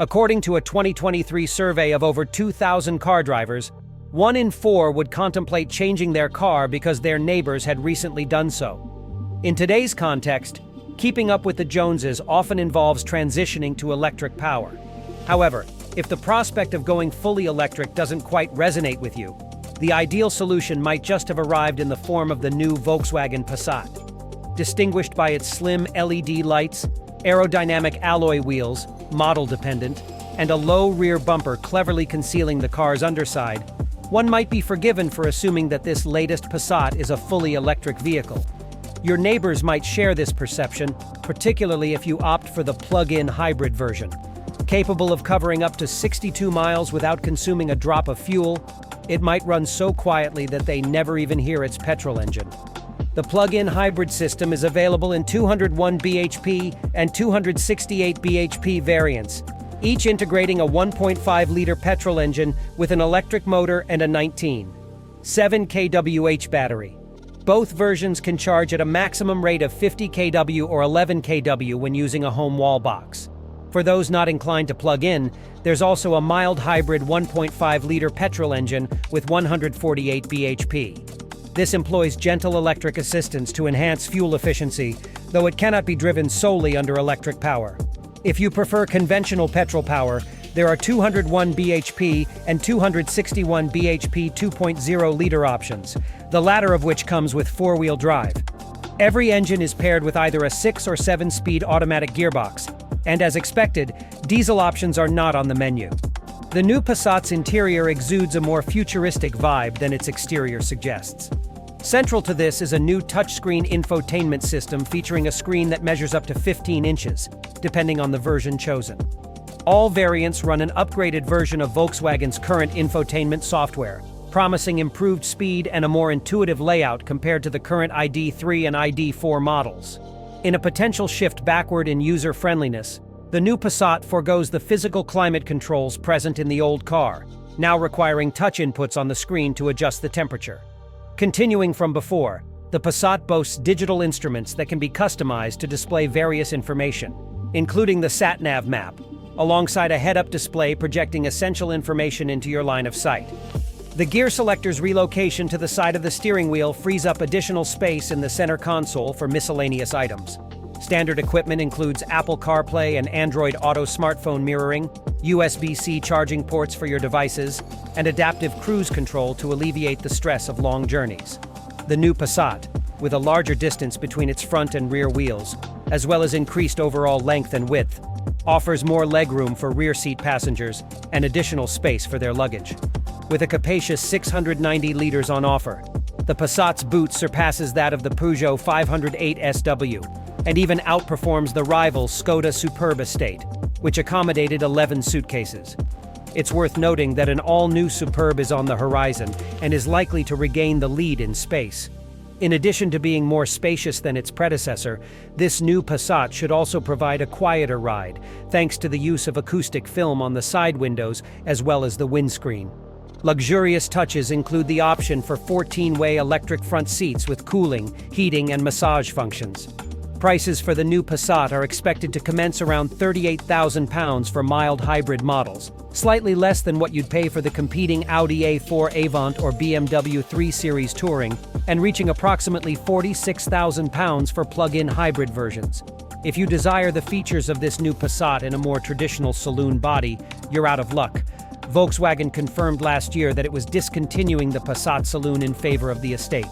According to a 2023 survey of over 2,000 car drivers, 1 in 4 would contemplate changing their car because their neighbors had recently done so. In today's context, keeping up with the Joneses often involves transitioning to electric power. However, if the prospect of going fully electric doesn't quite resonate with you, the ideal solution might just have arrived in the form of the new Volkswagen Passat. Distinguished by its slim LED lights, aerodynamic alloy wheels, model-dependent, and a low rear bumper cleverly concealing the car's underside, one might be forgiven for assuming that this latest Passat is a fully electric vehicle. Your neighbors might share this perception, particularly if you opt for the plug-in hybrid version. Capable of covering up to 62 miles without consuming a drop of fuel, it might run so quietly that they never even hear its petrol engine. The plug-in hybrid system is available in 201 bhp and 268 bhp variants, each integrating a 1.5-liter petrol engine with an electric motor and a 19.7 kWh battery. Both versions can charge at a maximum rate of 50 kW or 11 kW when using a home wall box. For those not inclined to plug in, there's also a mild hybrid 1.5-liter petrol engine with 148 bhp. This employs gentle electric assistance to enhance fuel efficiency, though it cannot be driven solely under electric power. If you prefer conventional petrol power, there are 201 bhp and 261 bhp 2.0-liter options, the latter of which comes with four-wheel drive. Every engine is paired with either a 6- or 7-speed automatic gearbox, and as expected, diesel options are not on the menu. The new Passat's interior exudes a more futuristic vibe than its exterior suggests. Central to this is a new touchscreen infotainment system featuring a screen that measures up to 15 inches, depending on the version chosen. All variants run an upgraded version of Volkswagen's current infotainment software, promising improved speed and a more intuitive layout compared to the current ID3 and ID4 models. In a potential shift backward in user-friendliness, the new Passat forgoes the physical climate controls present in the old car, now requiring touch inputs on the screen to adjust the temperature. Continuing from before, the Passat boasts digital instruments that can be customized to display various information, including the sat-nav map, alongside a head-up display projecting essential information into your line of sight. The gear selector's relocation to the side of the steering wheel frees up additional space in the center console for miscellaneous items. Standard equipment includes Apple CarPlay and Android Auto smartphone mirroring, USB-C charging ports for your devices, and adaptive cruise control to alleviate the stress of long journeys. The new Passat, with a larger distance between its front and rear wheels, as well as increased overall length and width, offers more legroom for rear seat passengers and additional space for their luggage. With a capacious 690 liters on offer, the Passat's boot surpasses that of the Peugeot 508 SW, and even outperforms the rival Skoda Superb Estate, which accommodated 11 suitcases. It's worth noting that an all-new Superb is on the horizon and is likely to regain the lead in space. In addition to being more spacious than its predecessor, this new Passat should also provide a quieter ride, thanks to the use of acoustic film on the side windows as well as the windscreen. Luxurious touches include the option for 14-way electric front seats with cooling, heating, and massage functions. Prices for the new Passat are expected to commence around £38,000 for mild hybrid models, slightly less than what you'd pay for the competing Audi A4 Avant or BMW 3 Series Touring, and reaching approximately £46,000 for plug-in hybrid versions. If you desire the features of this new Passat in a more traditional saloon body, you're out of luck. Volkswagen confirmed last year that it was discontinuing the Passat saloon in favor of the Estate.